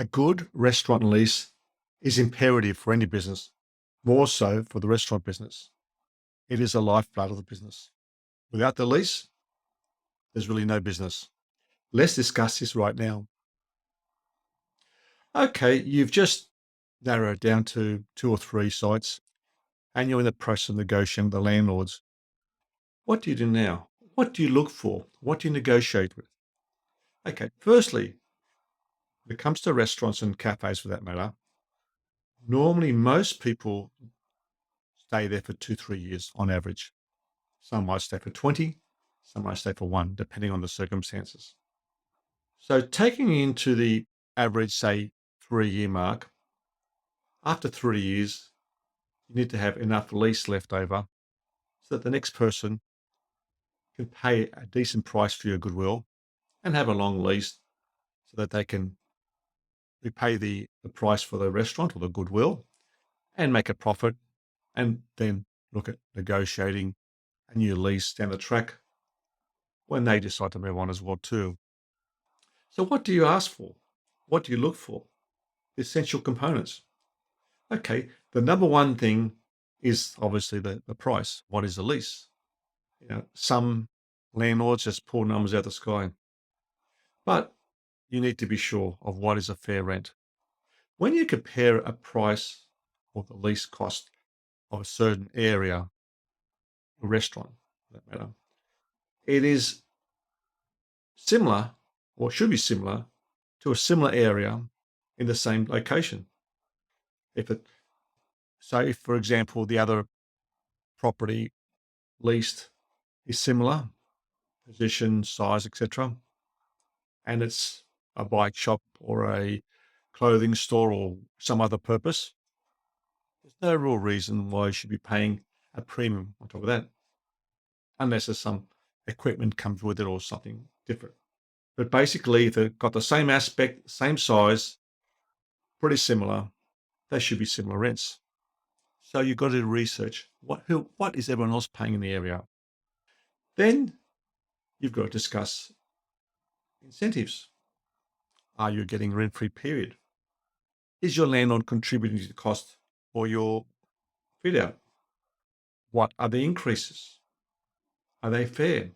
A good restaurant lease is imperative for any business, more so for the restaurant business. It is the lifeblood of the business. Without the lease, there's really no business. Let's discuss this right now. Okay, you've just narrowed it down to 2 or 3 sites and you're in the process of negotiating with the landlords. What do you do now? What do you look for? What do you negotiate with? Okay, firstly, when it comes to restaurants and cafes for that matter, normally most people stay there for 2, 3 years on average. Some might stay for 20, some might stay for 1, depending on the circumstances. So taking into the average, say, 3-year mark, after 3 years, you need to have enough lease left over so that the next person can pay a decent price for your Goodwill and have a long lease so that they can repay the price for the restaurant or the Goodwill and make a profit, and then look at negotiating a new lease down the track when they decide to move on as well too. So what do you ask for? What do you look for? The essential components. Okay, the number one thing is obviously the price. What is the lease? Some landlords just pull numbers out of the sky, but you need to be sure of what is a fair rent. When you compare a price or the lease cost of a certain area, a restaurant for that matter, it is similar or should be similar to a similar area in the same location. If it, say, for example, the other property leased is similar, position, size, etc., and it's a bike shop or a clothing store or some other purpose, there's no real reason why you should be paying a premium on top of that, unless there's some equipment comes with it or something different. But basically, if they've got the same aspect, same size, pretty similar, they should be similar rents. So you've got to do research. What is everyone else paying in the area? Then you've got to discuss incentives. Are you getting rent-free period? Is your landlord contributing to the cost for your fit out? What are the increases? Are they fair?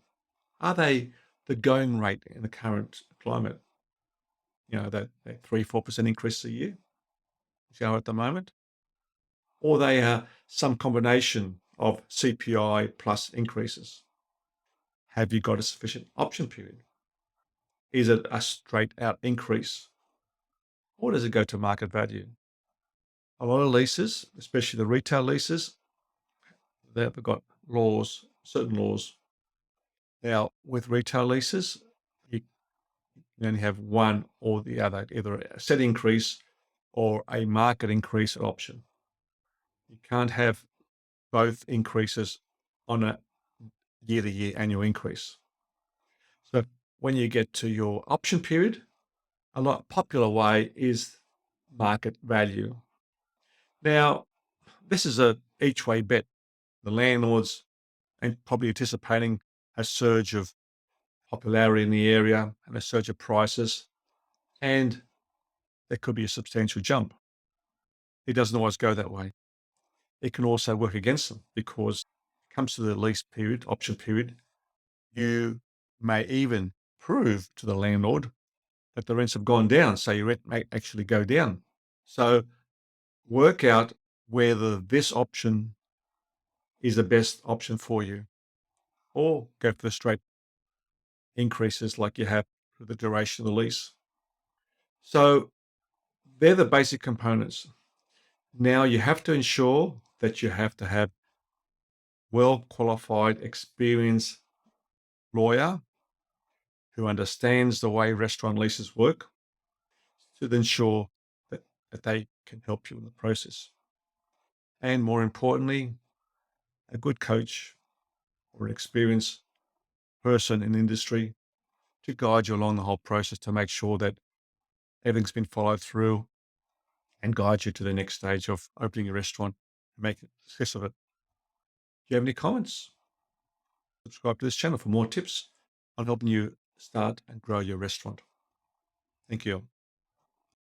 Are they the going rate in the current climate? That 3-4% increase a year, at the moment, or they are some combination of CPI plus increases. Have you got a sufficient option period? Is it a straight out increase, or does it go to market value? A lot of leases, especially the retail leases, they've got laws, certain laws. Now, with retail leases, you can only have one or the other, either a set increase or a market increase option. You can't have both increases on a year-to-year annual increase. So when you get to your option period, a lot popular way is market value. Now, this is a each way bet. The landlords are probably anticipating a surge of popularity in the area and a surge of prices, and there could be a substantial jump. It doesn't always go that way. It can also work against them because it comes to the lease period, option period, you may even prove to the landlord that the rents have gone down, so your rent may actually go down. So work out whether this option is the best option for you, or go for the straight increases like you have for the duration of the lease. So they're the basic components. Now you have to ensure that you have to have well-qualified, experienced lawyer who understands the way restaurant leases work to ensure that they can help you in the process. And more importantly, a good coach or an experienced person in the industry to guide you along the whole process to make sure that everything's been followed through and guide you to the next stage of opening a restaurant and making a success of it. Do you have any comments? Subscribe to this channel for more tips on helping you start and grow your restaurant. Thank you.